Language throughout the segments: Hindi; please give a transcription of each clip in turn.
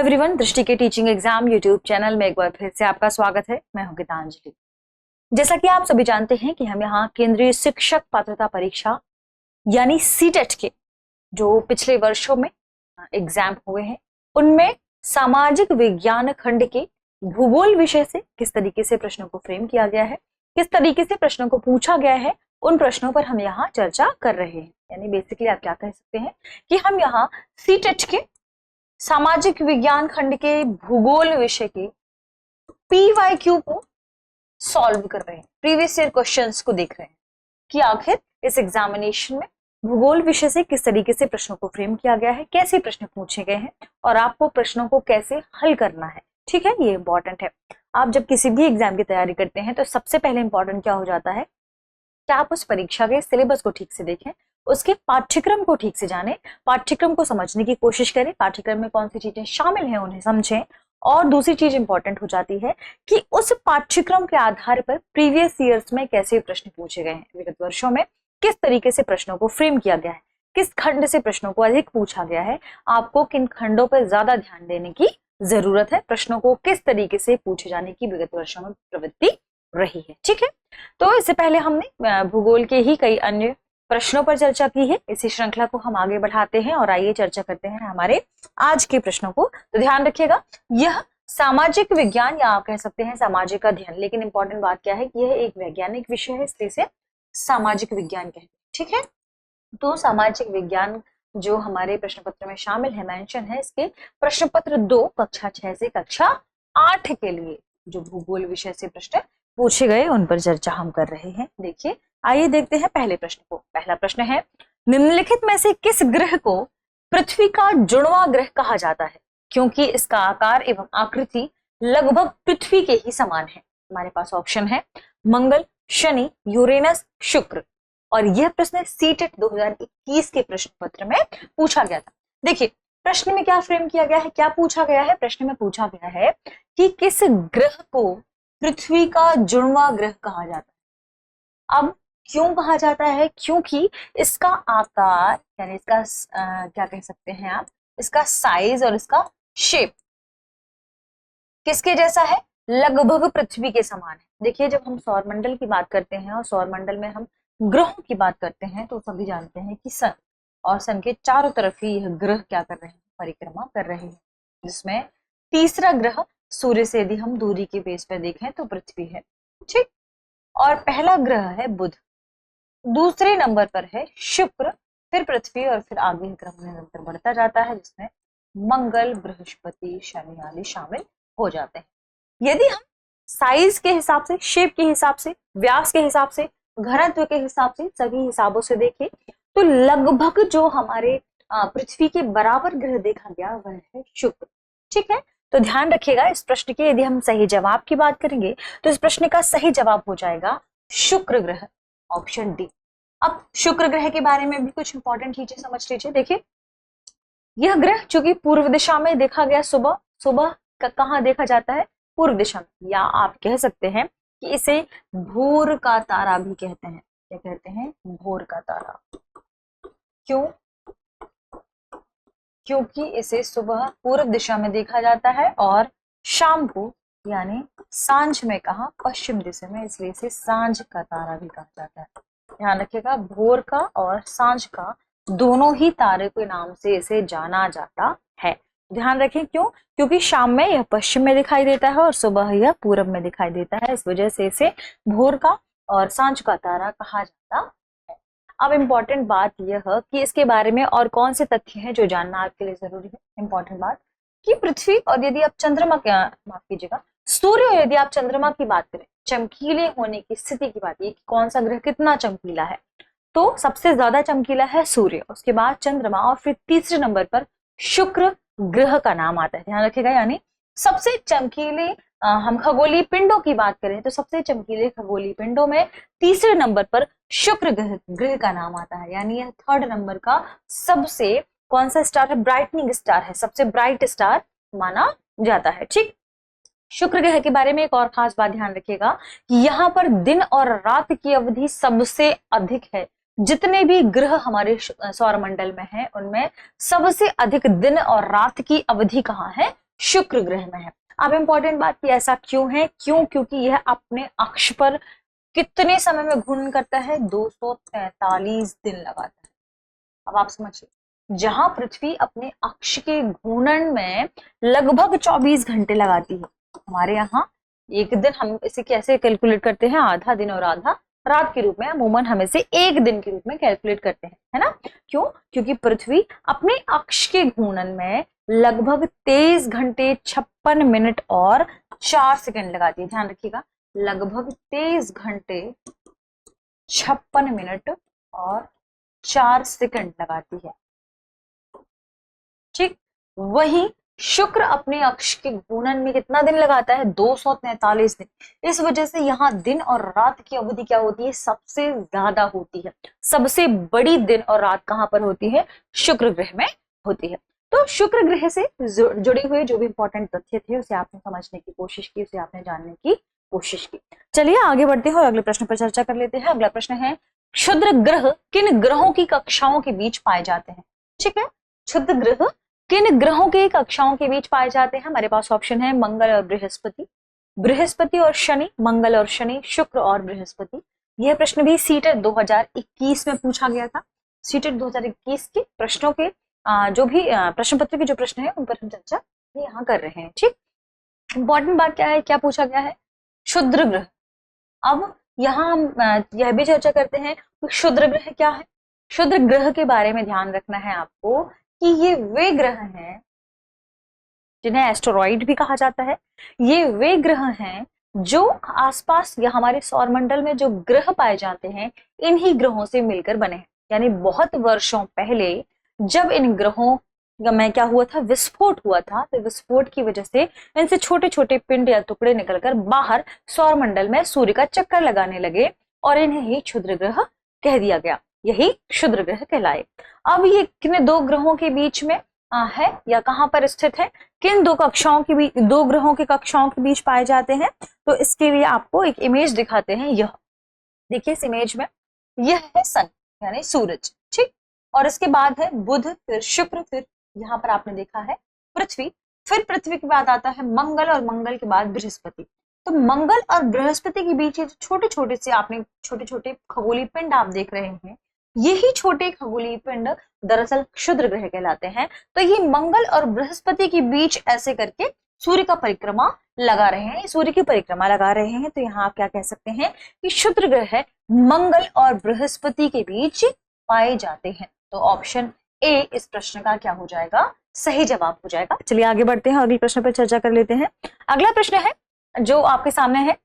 एवरीवन, दृष्टि के टीचिंग एग्जाम यूट्यूब चैनल में एक बार फिर से आपका स्वागत है। मैं हूं गीतांजलि। जैसा कि आप सभी जानते हैं कि हम यहाँ केंद्रीय शिक्षक पात्रता परीक्षा यानी सीटेट के जो पिछले वर्षों में एग्जाम हुए हैं उनमें सामाजिक विज्ञान खंड के भूगोल विषय से किस तरीके से प्रश्नों को फ्रेम किया गया है, किस तरीके से प्रश्नों को पूछा गया है, उन प्रश्नों पर हम यहाँ चर्चा कर रहे हैं। यानी बेसिकली आप क्या कह सकते हैं कि हम यहाँ सीटेट के सामाजिक विज्ञान खंड के भूगोल विषय के PYQ को सॉल्व कर रहे हैं, प्रीवियस ईयर क्वेश्चंस को देख रहे हैं कि आखिर इस एग्जामिनेशन में भूगोल विषय से किस तरीके से प्रश्नों को फ्रेम किया गया है, कैसे प्रश्न पूछे गए हैं और आपको प्रश्नों को कैसे हल करना है। ठीक है, ये इंपॉर्टेंट है। आप जब किसी भी एग्जाम की तैयारी करते हैं तो सबसे पहले इंपॉर्टेंट क्या हो जाता है कि आप उस परीक्षा के सिलेबस को ठीक से देखें, उसके पाठ्यक्रम को ठीक से जानें, पाठ्यक्रम को समझने की कोशिश करें, पाठ्यक्रम में कौन सी चीजें शामिल हैं उन्हें समझें। और दूसरी चीज इंपॉर्टेंट हो जाती है कि उस पाठ्यक्रम के आधार पर प्रीवियस ईयर्स में कैसे प्रश्न पूछे गए हैं, विगत वर्षों में किस तरीके से प्रश्नों को फ्रेम किया गया है, किस खंड से प्रश्नों को अधिक पूछा गया है, आपको किन खंडों पर ज्यादा ध्यान देने की जरूरत है, प्रश्नों को किस तरीके से पूछे जाने की विगत वर्षों में प्रवृत्ति रही है। ठीक है, तो इससे पहले हमने भूगोल के ही कई अन्य प्रश्नों पर चर्चा की है। इसी श्रृंखला को हम आगे बढ़ाते हैं और आइए चर्चा करते हैं हमारे आज के प्रश्नों को। तो ध्यान रखिएगा, यह सामाजिक विज्ञान या आप कह सकते हैं सामाजिक अध्ययन, लेकिन इंपॉर्टेंट बात क्या है कि यह एक वैज्ञानिक विषय है, इसलिए इसे सामाजिक विज्ञान कहते हैं। ठीक है, तो सामाजिक विज्ञान जो हमारे प्रश्न पत्र में शामिल है, मेंशन है, इसके प्रश्न पत्र 2 कक्षा 6 से कक्षा 8 के लिए जो भूगोल विषय से प्रश्न पूछे गए उन पर चर्चा हम कर रहे हैं। देखिए, आइए देखते हैं पहले प्रश्न को। पहला प्रश्न है, निम्नलिखित में से किस ग्रह को पृथ्वी का जुड़वां ग्रह कहा जाता है क्योंकि इसका आकार एवं आकृति लगभग पृथ्वी के ही समान है। हमारे पास ऑप्शन है मंगल, शनि, यूरेनस, शुक्र। और यह प्रश्न सीटेट 2021 के प्रश्न पत्र में पूछा गया था। देखिए, प्रश्न में क्या फ्रेम किया गया है, क्या पूछा गया है। प्रश्न में पूछा गया है कि किस ग्रह को पृथ्वी का जुड़वां ग्रह कहा जाता है। अब क्यों कहा जाता है? क्योंकि इसका आकार यानी इसका क्या कह सकते हैं आप, इसका साइज और इसका शेप किसके जैसा है, लगभग पृथ्वी के समान है। देखिए, जब हम सौरमंडल की बात करते हैं और सौरमंडल में हम ग्रहों की बात करते हैं तो सभी जानते हैं कि सन और सन के चारों तरफ ही यह ग्रह क्या कर रहे हैं, परिक्रमा कर रहे हैं, जिसमें तीसरा ग्रह सूर्य से यदि हम दूरी के बेस पर देखें तो पृथ्वी है। ठीक, और पहला ग्रह है बुध, दूसरे नंबर पर है शुक्र, फिर पृथ्वी और फिर आगे क्रम में निरंतर बढ़ता जाता है जिसमें मंगल, बृहस्पति, शनि आदि शामिल हो जाते हैं। यदि हम साइज के हिसाब से, शेप के हिसाब से, व्यास के हिसाब से, घनत्व के हिसाब से, सभी हिसाबों से देखें तो लगभग जो हमारे पृथ्वी के बराबर ग्रह देखा गया वह है शुक्र। ठीक है, तो ध्यान रखिएगा, इस प्रश्न के यदि हम सही जवाब की बात करेंगे तो इस प्रश्न का सही जवाब हो जाएगा शुक्र ग्रह, ऑप्शन डी। अब शुक्र ग्रह के बारे में भी कुछ इंपॉर्टेंट चीजें समझ लीजिए। देखिए, यह ग्रह चूंकि पूर्व दिशा में देखा गया, सुबह कहाँ देखा जाता है, पूर्व दिशा में, या आप कह सकते हैं कि इसे भोर का तारा भी कहते हैं। क्या कहते हैं? भोर का तारा। क्यों? क्योंकि इसे सुबह पूर्व दिशा में देखा जाता है और शाम को यानी सांझ में कहा, पश्चिम दिशा में, इसलिए इसे सांझ का तारा भी कहा जाता है। ध्यान रखिएगा, भोर का और सांझ का दोनों ही तारे के नाम से इसे जाना जाता है। ध्यान रखें, क्यों? क्योंकि शाम में यह पश्चिम में दिखाई देता है और सुबह यह पूरब में दिखाई देता है, इस वजह से इसे भोर का और सांझ का तारा कहा जाता है। अब इम्पोर्टेंट बात यह है कि इसके बारे में और कौन से तथ्य हैं जो जानना आपके लिए जरूरी है। इम्पोर्टेंट बात कि पृथ्वी और यदि आप चंद्रमा के, माफ कीजिएगा, सूर्य और यदि आप चंद्रमा की बात करें, चमकीले होने की स्थिति की बात, ये कौन सा ग्रह कितना चमकीला है, तो सबसे ज्यादा चमकीला है सूर्य, उसके बाद चंद्रमा और फिर तीसरे नंबर पर शुक्र ग्रह का नाम आता है। ध्यान रखिएगा, यानी सबसे चमकीले हम खगोलीय पिंडों की बात करें तो सबसे चमकीले खगोलीय पिंडों में तीसरे नंबर पर शुक्र ग्रह का नाम आता है। यानी यह थर्ड नंबर का सबसे कौन सा स्टार है, ब्राइटनिंग स्टार है, सबसे ब्राइट स्टार माना जाता है। ठीक, शुक्र ग्रह के बारे में एक और खास बात ध्यान रखिएगा कि यहाँ पर दिन और रात की अवधि सबसे अधिक है। जितने भी ग्रह हमारे सौरमंडल में हैं उनमें सबसे अधिक दिन और रात की अवधि कहाँ है, शुक्र ग्रह में है। अब इंपॉर्टेंट बात कि ऐसा क्यों है, क्योंकि यह अपने अक्ष पर कितने समय में घूर्णन करता है, 243 दिन लगाता है। अब आप समझिए, जहां पृथ्वी अपने अक्ष के घूर्णन में लगभग 24 घंटे लगाती है, हमारे यहाँ एक दिन, हम इसे कैसे कैलकुलेट करते हैं, आधा दिन और आधा रात के रूप में, अमूमन हम इसे एक दिन के रूप में कैलकुलेट करते हैं, है ना। क्यों? क्योंकि पृथ्वी अपने अक्ष के घूर्णन में लगभग 23 घंटे 56 मिनट और 4 सेकंड लगाती है। ध्यान रखिएगा, लगभग 23 घंटे 56 मिनट और 4 सेकंड लगाती है। ठीक, वही शुक्र अपने अक्ष के घूर्णन में कितना दिन लगाता है, 243 दिन। इस वजह से यहाँ दिन और रात की अवधि क्या होती है, सबसे ज्यादा होती है। सबसे बड़ी दिन और रात कहां पर होती है, शुक्र ग्रह में होती है। तो शुक्र ग्रह से जुड़े हुए जो भी इंपॉर्टेंट तथ्य थे उसे आपने समझने की कोशिश की, उसे आपने जानने की कोशिश की। चलिए आगे बढ़ते हैं और अगले प्रश्न पर चर्चा कर लेते हैं। अगला प्रश्न है, क्षुद्र ग्रह किन ग्रहों की कक्षाओं के बीच पाए जाते हैं। ठीक है, क्षुद्र ग्रह किन ग्रहों के कक्षाओं के बीच पाए जाते हैं। हमारे पास ऑप्शन है मंगल और बृहस्पति, बृहस्पति और शनि, मंगल और शनि, शुक्र और बृहस्पति। यह प्रश्न भी सीटेट 2021 में पूछा गया था। सीटेट 2021 के प्रश्नों के जो भी प्रश्न पत्र के जो प्रश्न है उन पर हम चर्चा यहाँ कर रहे हैं। ठीक, इंपॉर्टेंट बात क्या है, क्या पूछा गया है, क्षुद्र ग्रह। अब यहाँ हम यह भी चर्चा करते हैं कि क्षुद्र ग्रह क्या है। क्षुद्र ग्रह के बारे में ध्यान रखना है आपको कि ये वे ग्रह हैं जिन्हें एस्टेरॉइड भी कहा जाता है। ये वे ग्रह हैं जो आसपास या हमारे सौरमंडल में जो ग्रह पाए जाते हैं इन्हीं ग्रहों से मिलकर बने हैं। यानी बहुत वर्षों पहले जब इन ग्रहों में क्या हुआ था, विस्फोट हुआ था, तो विस्फोट की वजह से इनसे छोटे छोटे पिंड या टुकड़े निकलकर बाहर सौरमंडल में सूर्य का चक्कर लगाने लगे और इन्हें ही क्षुद्र ग्रह कह दिया गया। यही क्षुद्र ग्रह कहलाए। अब ये किन दो ग्रहों के बीच में है या कहां पर स्थित है, किन दो कक्षाओं के बीच, दो ग्रहों के कक्षाओं के बीच पाए जाते हैं, तो इसके लिए आपको एक इमेज दिखाते हैं। यह देखिए, इस इमेज में यह है सन यानी सूरज। ठीक, और इसके बाद है बुध, फिर शुक्र, फिर यहाँ पर आपने देखा है पृथ्वी, फिर पृथ्वी के बाद आता है मंगल और मंगल के बाद बृहस्पति। तो मंगल और बृहस्पति के बीच छोटे छोटे से आपने छोटे छोटे खगोलीय पिंड आप देख रहे हैं, यही छोटे खगोलीय पिंड दरअसल क्षुद्र ग्रह कहलाते हैं। तो ये मंगल और बृहस्पति के बीच ऐसे करके सूर्य का परिक्रमा लगा रहे हैं, सूर्य की परिक्रमा लगा रहे हैं। तो यहाँ आप क्या कह सकते हैं कि क्षुद्र ग्रह मंगल और बृहस्पति के बीच पाए जाते हैं। तो ऑप्शन ए इस प्रश्न का क्या हो जाएगा, सही जवाब हो जाएगा। चलिए आगे बढ़ते हैं, अगले प्रश्न पर चर्चा कर लेते हैं। अगला प्रश्न है जो आपके सामने है,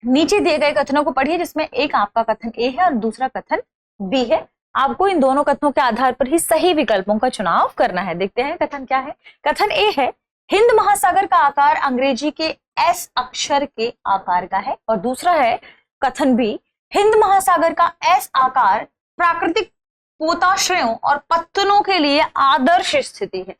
नीचे दिए गए कथनों को पढ़िए जिसमें एक आपका कथन ए है और दूसरा कथन बी है। आपको इन दोनों कथनों के आधार पर ही सही विकल्पों का चुनाव करना है। देखते हैं कथन क्या है। कथन ए है, हिंद महासागर का आकार अंग्रेजी के एस अक्षर के आकार का है। और दूसरा है कथन बी, हिंद महासागर का एस आकार प्राकृतिक पोताश्रयों और पत्तनों के लिए आदर्श स्थिति है।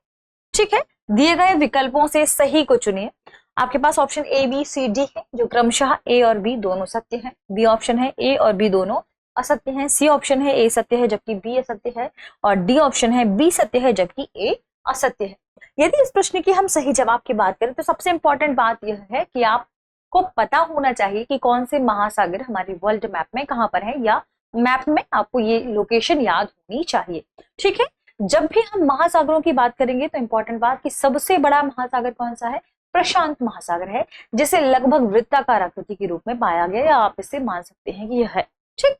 ठीक है, दिए गए विकल्पों से सही को चुनिए। आपके पास option A B C D है जो क्रमशः ए और बी दोनों सत्य है, बी ऑप्शन है ए और बी दोनों असत्य है, सी ऑप्शन है ए सत्य है जबकि बी असत्य है, और डी ऑप्शन है बी सत्य है जबकि ए असत्य है। यदि इस प्रश्न की हम सही जवाब की बात करें तो सबसे इंपॉर्टेंट बात यह है कि आपको पता होना चाहिए कि कौन से महासागर हमारे वर्ल्ड मैप में कहां पर है, या मैप में आपको ये लोकेशन याद होनी चाहिए। ठीक है, जब भी हम महासागरों की बात करेंगे तो इंपॉर्टेंट बात कि सबसे बड़ा महासागर कौन सा है, प्रशांत महासागर है, जिसे लगभग वृत्ताकार आकृति के रूप में पाया गया, या आप इसे मान सकते हैं कि यह है। ठीक,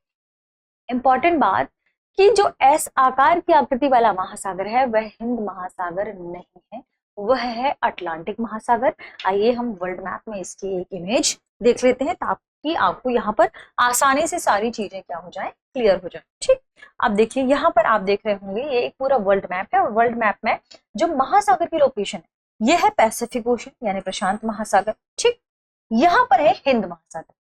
इंपॉर्टेंट बात कि जो एस आकार की आकृति वाला महासागर है वह हिंद महासागर नहीं है, वह है अटलांटिक महासागर। आइए हम वर्ल्ड मैप में इसकी एक इमेज देख लेते हैं ताकि आपको यहाँ पर आसानी से सारी चीजें क्या हो जाए, क्लियर हो जाए। ठीक, अब देखिए यहाँ पर आप देख रहे होंगे ये एक पूरा वर्ल्ड मैप है, और वर्ल्ड मैप में जो महासागर की लोकेशन है यह है पैसिफिक ओशन यानी प्रशांत महासागर। ठीक, यहाँ पर है हिंद महासागर,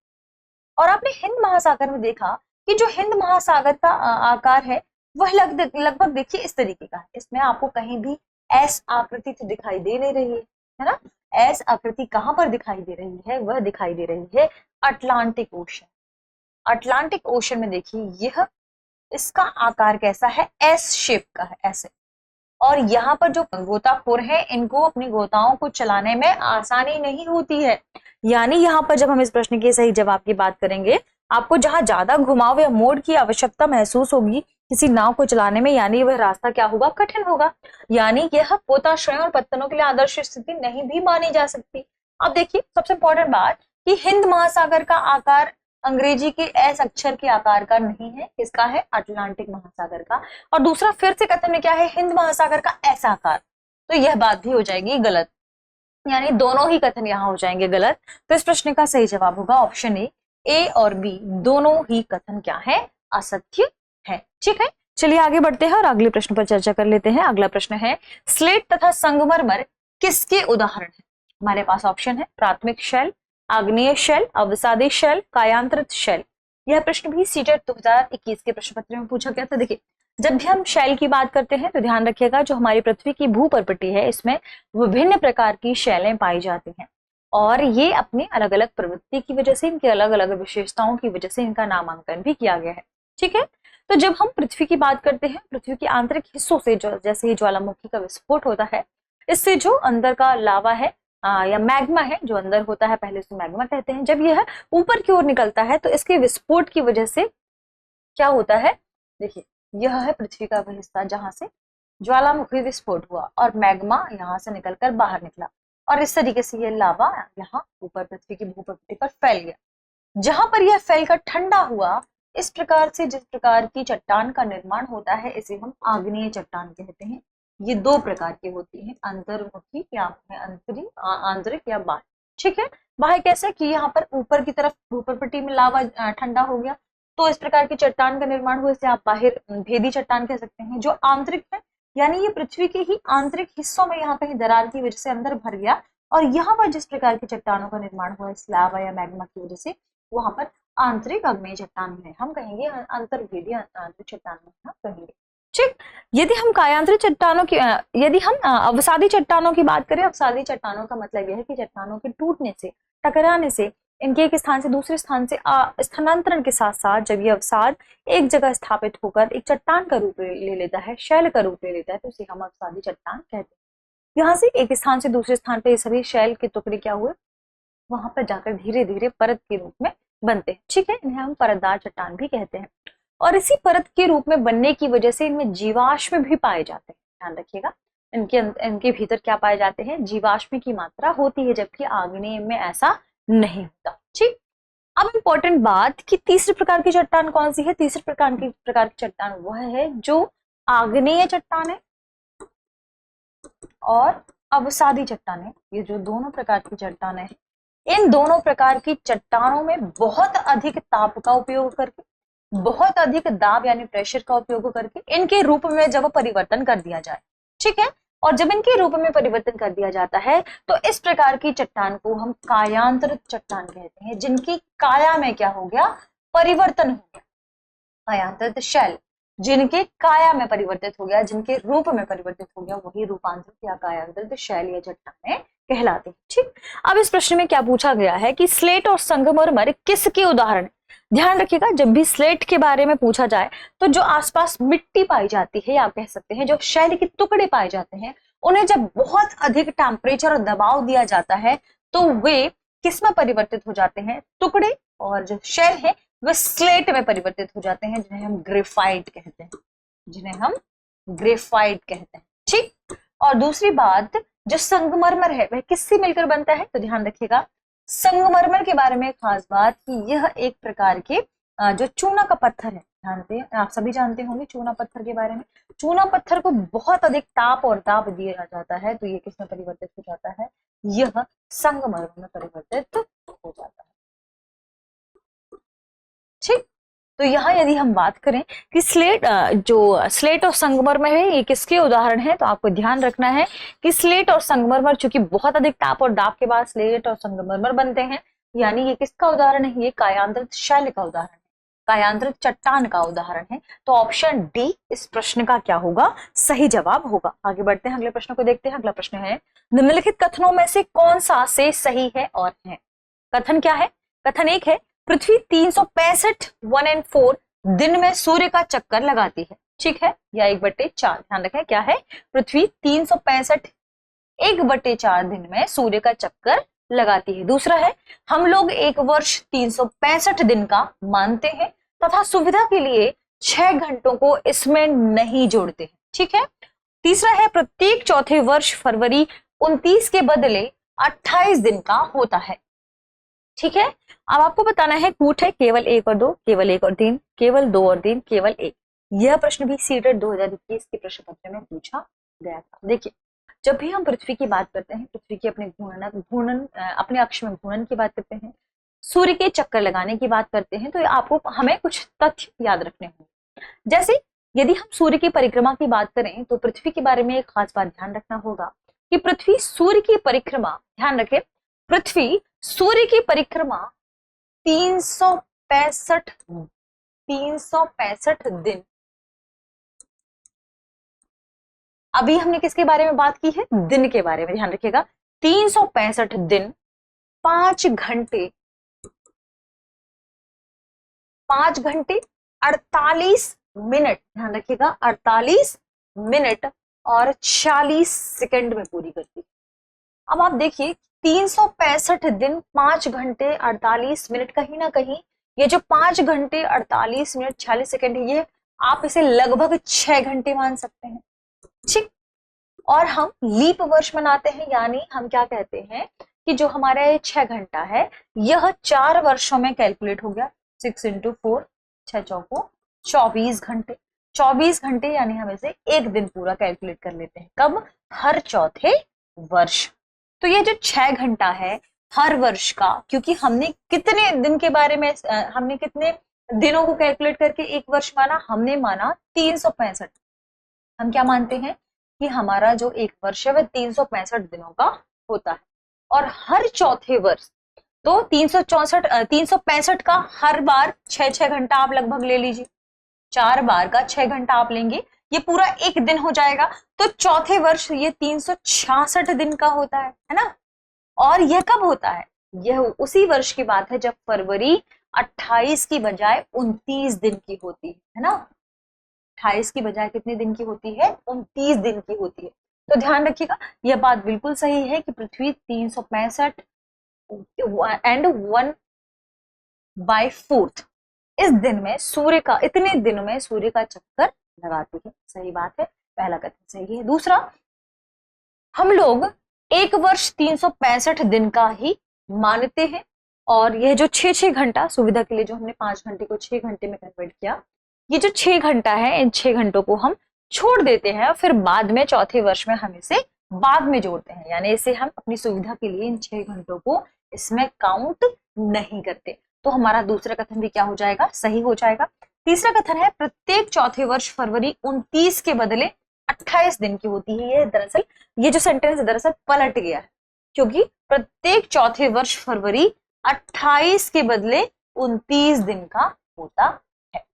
और आपने हिंद महासागर में देखा कि जो हिंद महासागर का आकार है वह लगभग देखिए इस तरीके का है। इसमें आपको कहीं भी एस आकृति तो दिखाई दे नहीं रही है ना। एस आकृति कहां पर दिखाई दे रही है, वह दिखाई दे रही है अटलांटिक ओशन। अटलांटिक ओशन में देखिए यह इसका आकार कैसा है, एस शेप का है ऐसे, और यहाँ पर जो गोताखोर है इनको अपनी गोताओं को चलाने में आसानी नहीं होती है। यानी यहाँ पर जब हम इस प्रश्न के सही जवाब की बात करेंगे, आपको जहां ज्यादा घुमाव या मोड़ की आवश्यकता महसूस होगी किसी नाव को चलाने में, यानी वह रास्ता क्या होगा, कठिन होगा। यानी यह पोताश्रयों और पत्तनों के लिए आदर्श स्थिति नहीं भी मानी जा सकती। अब देखिए सबसे इंपॉर्टेंट बात कि हिंद महासागर का आकार अंग्रेजी के एस अक्षर के आकार का नहीं है, किसका है, अटलांटिक महासागर का। और दूसरा फिर से कथन में क्या है, हिंद महासागर का ऐसा आकार, तो यह बात भी हो जाएगी गलत, यानी दोनों ही कथन यहाँ हो जाएंगे गलत। तो इस प्रश्न का सही जवाब होगा ऑप्शन ए और बी, दोनों ही कथन क्या है, असत्य है। ठीक है, चलिए आगे बढ़ते हैं और अगले प्रश्न पर चर्चा कर लेते हैं। अगला प्रश्न है, स्लेट तथा संगमरमर किसके उदाहरण है? हमारे पास ऑप्शन है प्राथमिक शैल, आग्नेय शैल, अवसादी शैल, कायांतरित शैल। यह प्रश्न भी सीटेट 2021 के प्रश्न पत्र में पूछा गया था। देखिए जब भी हम शैल की बात करते हैं तो ध्यान रखिएगा जो हमारी पृथ्वी की भूपर्पटी है इसमें विभिन्न प्रकार की शैलें पाई जाती हैं और ये अपनी अलग अलग प्रवृत्ति की वजह से, इनकी अलग अलग विशेषताओं की वजह से इनका नामांकन भी किया गया है। ठीक है, तो जब हम पृथ्वी की बात करते हैं, पृथ्वी के आंतरिक हिस्सों से जैसे ही ज्वालामुखी का विस्फोट होता है, इससे जो अंदर का लावा है या मैग्मा है जो अंदर होता है, पहले उसे मैग्मा कहते हैं, जब यह ऊपर की ओर निकलता है तो इसके विस्फोट की वजह से क्या होता है, देखिए यह है पृथ्वी का वह हिस्सा जहां से ज्वालामुखी विस्फोट हुआ और मैग्मा यहाँ से निकलकर बाहर निकला और इस तरीके से यह लावा यहाँ ऊपर पृथ्वी की भूप्रकृति पर फैल गया। जहां पर यह फैलकर ठंडा हुआ, इस प्रकार से जिस प्रकार की चट्टान का निर्माण होता है इसे हम आग्नेय चट्टान कहते हैं। ये दो प्रकार की होती है, अंतर्मुखी या आंतरिक या बाह्य। ठीक है, बाह्य कैसे कि यहाँ पर ऊपर की तरफ भूप्रकृति में लावा ठंडा हो गया तो इस प्रकार की चट्टान का निर्माण हुआ, इसे आप बाहर भेदी चट्टान कह सकते हैं। जो आंतरिक है यानी ये पृथ्वी के ही आंतरिक हिस्सों में यहाँ कहीं दरार की वजह से अंदर भर गया और यहाँ पर जिस प्रकार की चट्टानों का निर्माण हुआ इस लावा या मैग्मा की वजह से, वहां पर आंतरिक आग्नेय चट्टान है, हम कहेंगे अंतर्भेदी आंतरिक चट्टान हम कहेंगे। ठीक, यदि हम कायांतरिक चट्टानों की यदि हम अवसादी चट्टानों की बात करें, अवसादी चट्टानों का मतलब यह है कि चट्टानों के टूटने से, टकराने से, इनके एक स्थान से दूसरे स्थान से स्थानांतरण के साथ साथ जब ये अवसाद एक जगह स्थापित होकर एक चट्टान का रूप ले लेता है, शैल का रूप ले लेता है, तो इसे हम अवसादी चट्टान कहते हैं। यहाँ से एक स्थान से दूसरे स्थान पे ये सभी शैल के टुकड़े क्या हुए, वहां पर जाकर धीरे धीरे परत के रूप में बनते हैं। ठीक है, इन्हें हम परतदार चट्टान भी कहते हैं और इसी परत के रूप में बनने की वजह से इनमें जीवाश्म भी पाए जाते हैं। ध्यान रखिएगा, इनके भीतर क्या पाए जाते हैं, जीवाश्म की मात्रा होती है, जबकि आग्नेय में ऐसा नहीं होता। ठीक, अब इंपॉर्टेंट बात कि तीसरे प्रकार की चट्टान कौन सी है। तीसरे प्रकार की चट्टान वह है जो आग्नेय चट्टान है और अवसादी चट्टान है। ये जो दोनों प्रकार की चट्टान है, इन दोनों प्रकार की चट्टानों में बहुत अधिक ताप का उपयोग करके, बहुत अधिक दाब यानी प्रेशर का उपयोग करके इनके रूप में जब परिवर्तन कर दिया जाए, ठीक है, और जब इनके रूप में परिवर्तन कर दिया जाता है तो इस प्रकार की चट्टान को हम कायांतरित चट्टान कहते हैं, जिनकी काया में क्या हो गया, परिवर्तन हो गया। कायांतरित शैल जिनके काया में परिवर्तित हो गया, जिनके रूप में परिवर्तित हो गया, वही रूपांतरित या कायांतरित शैल या चट्टानें कहलाते हैं। ठीक, अब इस प्रश्न में क्या पूछा गया है कि स्लेट और संगमरमर किसके उदाहरण। ध्यान रखिएगा, जब भी स्लेट के बारे में पूछा जाए तो जो आसपास मिट्टी पाई जाती है, आप कह सकते हैं जो शैल के टुकड़े पाए जाते हैं, उन्हें जब बहुत अधिक टेम्परेचर और दबाव दिया जाता है तो वे किस में परिवर्तित हो जाते हैं, टुकड़े, और जो शैल है वह स्लेट में परिवर्तित हो जाते हैं, जिन्हें हम ग्रेफाइट कहते हैं, जिन्हें हम ग्रेफाइट कहते हैं। ठीक, और दूसरी बात जो संगमरमर है वह किससे मिलकर बनता है, तो ध्यान रखिएगा संगमरमर के बारे में खास बात कि यह एक प्रकार के जो चूना का पत्थर है, जानते हैं आप सभी जानते होंगे चूना पत्थर के बारे में। चूना पत्थर को बहुत अधिक ताप और दाब दिया जाता है तो ये किस में परिवर्तित हो जाता है, यह संगमरमर में परिवर्तित हो जाता है। ठीक, तो यहाँ यदि हम बात करें कि जो स्लेट और संगमरमर है ये किसके उदाहरण है, तो आपको ध्यान रखना है कि स्लेट और संगमरमर चूंकि बहुत अधिक ताप और दाब के बाद स्लेट और संगमरमर बनते हैं, यानी ये किसका उदाहरण है, ये कायांतरित शैल का उदाहरण है, कायांतरित चट्टान का उदाहरण है। तो ऑप्शन डी इस प्रश्न का क्या होगा, सही जवाब होगा। आगे बढ़ते हैं, अगले प्रश्न को देखते हैं। अगला प्रश्न है, निम्नलिखित कथनों में से कौन सा से सही है और है। कथन क्या है, कथन एक है पृथ्वी 365 1 and 4 दिन में सूर्य का चक्कर लगाती है। ठीक है, या 1/4। ध्यान रखें क्या है, पृथ्वी 365 1/4 दिन में सूर्य का चक्कर लगाती है। दूसरा है, हम लोग एक वर्ष 365 दिन का मानते हैं तथा सुविधा के लिए 6 घंटों को इसमें नहीं जोड़ते हैं। ठीक है। तीसरा है, प्रत्येक चौथे वर्ष फरवरी 29 के बदले 28 दिन का होता है। ठीक है। अब आपको बताना है, कूट है केवल 1 और 2, केवल 1 और 3, केवल 2 और 3, केवल 1। यह प्रश्न भी सीटेट 2021 के प्रश्न पत्र में पूछा गया था। देखिए, जब भी हम पृथ्वी की बात करते हैं, पृथ्वी के अपने अक्ष में घूर्णन की बात करते हैं, सूर्य के चक्कर लगाने की बात करते हैं, तो आपको हमें कुछ तथ्य याद रखने होंगे। जैसे यदि हम सूर्य की परिक्रमा की बात करें तो पृथ्वी के बारे में एक खास बात ध्यान रखना होगा कि पृथ्वी सूर्य की परिक्रमा, ध्यान रखें, पृथ्वी सूर्य की परिक्रमा 365 दिन। अभी हमने किसके बारे में बात की है, दिन के बारे में। ध्यान रखिएगा, 365 दिन 5 घंटे 48 मिनट, ध्यान रखिएगा 48 मिनट और 40 सेकंड में पूरी करती है। अब आप देखिए, 365 दिन 5 घंटे 48 मिनट, कहीं ना कहीं ये जो 5 घंटे 48 मिनट 46 सेकंड है, ये आप इसे लगभग 6 घंटे मान सकते हैं। ठीक। और हम लीप वर्ष मनाते हैं, यानी हम क्या कहते हैं कि जो हमारा ये 6 घंटा है, यह 4 वर्षों में कैलकुलेट हो गया। 6 × 4, 6 चौको 24 घंटे। 24 घंटे यानी हम इसे एक दिन पूरा कैलकुलेट कर लेते हैं। कब? हर चौथे वर्ष। तो ये जो 6 घंटा है हर वर्ष का, क्योंकि हमने कितने दिन के बारे में, हमने कितने दिनों को कैलकुलेट करके एक वर्ष माना, हमने माना 365। हम क्या मानते हैं कि हमारा जो एक वर्ष है वह 365 दिनों का होता है। और हर चौथे वर्ष तो 365 का हर बार 6 घंटा आप लगभग ले लीजिए, 4 बार का 6 घंटा आप लेंगे, ये पूरा एक दिन हो जाएगा। तो चौथे वर्ष ये 366 दिन का होता है ना। और यह कब होता है? यह उसी वर्ष की बात है जब फरवरी 28 की बजाय 29 दिन की होती है ना। 28 की बजाय कितने दिन की होती है? 29 दिन की होती है। तो ध्यान रखिएगा, यह बात बिल्कुल सही है कि पृथ्वी 365 एंड 1/4 इस दिन में सूर्य का, इतने दिन में सूर्य का चक्कर लगाती है। सही बात है, पहला कथन सही है। दूसरा, हम लोग एक वर्ष 365 दिन का ही मानते हैं, और यह जो 6 घंटा सुविधा के लिए जो हमने 5 घंटे को 6 घंटे में कन्वर्ट किया, ये जो 6 घंटा है, इन 6 घंटों को हम छोड़ देते हैं, फिर बाद में चौथे वर्ष में हम इसे बाद में जोड़ते हैं, यानी इसे हम अपनी सुविधा के लिए इन 6 घंटों को इसमें काउंट नहीं करते। तो हमारा दूसरा कथन भी क्या हो जाएगा? सही हो जाएगा। तीसरा कथन है, प्रत्येक चौथे वर्ष फरवरी 29 के बदले 28 दिन की होती है। ये दरअसल, ये जो सेंटेंस दरअसल पलट गया है, क्योंकि प्रत्येक चौथे वर्ष फरवरी 28 के बदले 29 दिन का होता है।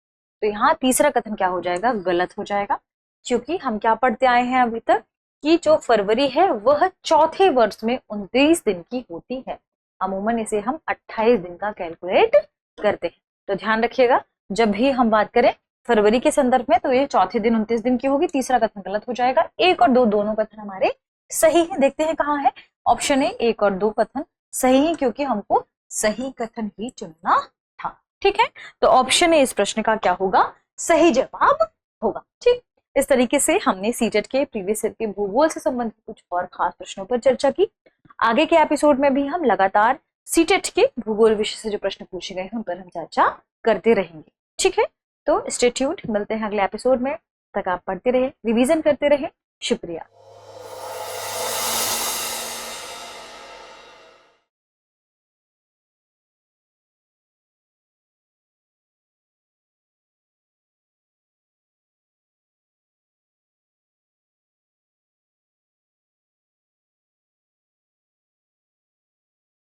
तो यहाँ तीसरा कथन क्या हो जाएगा? गलत हो जाएगा, क्योंकि हम क्या पढ़ते आए हैं अभी तक कि जो फरवरी है वह चौथे वर्ष में 29 दिन की होती है। अमूमन इसे हम 28 दिन का कैलकुलेट करते हैं। तो ध्यान रखिएगा, जब भी हम बात करें फरवरी के संदर्भ में, तो ये चौथे दिन 29 दिन की होगी। तीसरा कथन गलत हो जाएगा। 1 और 2 दोनों कथन हमारे सही है। देखते हैं कहाँ है। ऑप्शन ए, 1 और 2 कथन सही है, क्योंकि हमको सही कथन ही चुनना था। ठीक है, तो ऑप्शन ए इस प्रश्न का क्या होगा? सही जवाब होगा। ठीक, इस तरीके से हमने सीटेट के प्रीवियस ईयर के भूगोल से संबंधित कुछ और खास प्रश्नों पर चर्चा की। आगे के एपिसोड में भी हम लगातार सीटेट के भूगोल विषय से जो प्रश्न पूछे गए हैं उन पर हम चर्चा करते रहेंगे। ठीक है, तो स्टे ट्यून्ड, मिलते हैं अगले एपिसोड में। तक आप पढ़ते रहे, रिवीजन करते रहे। शुक्रिया।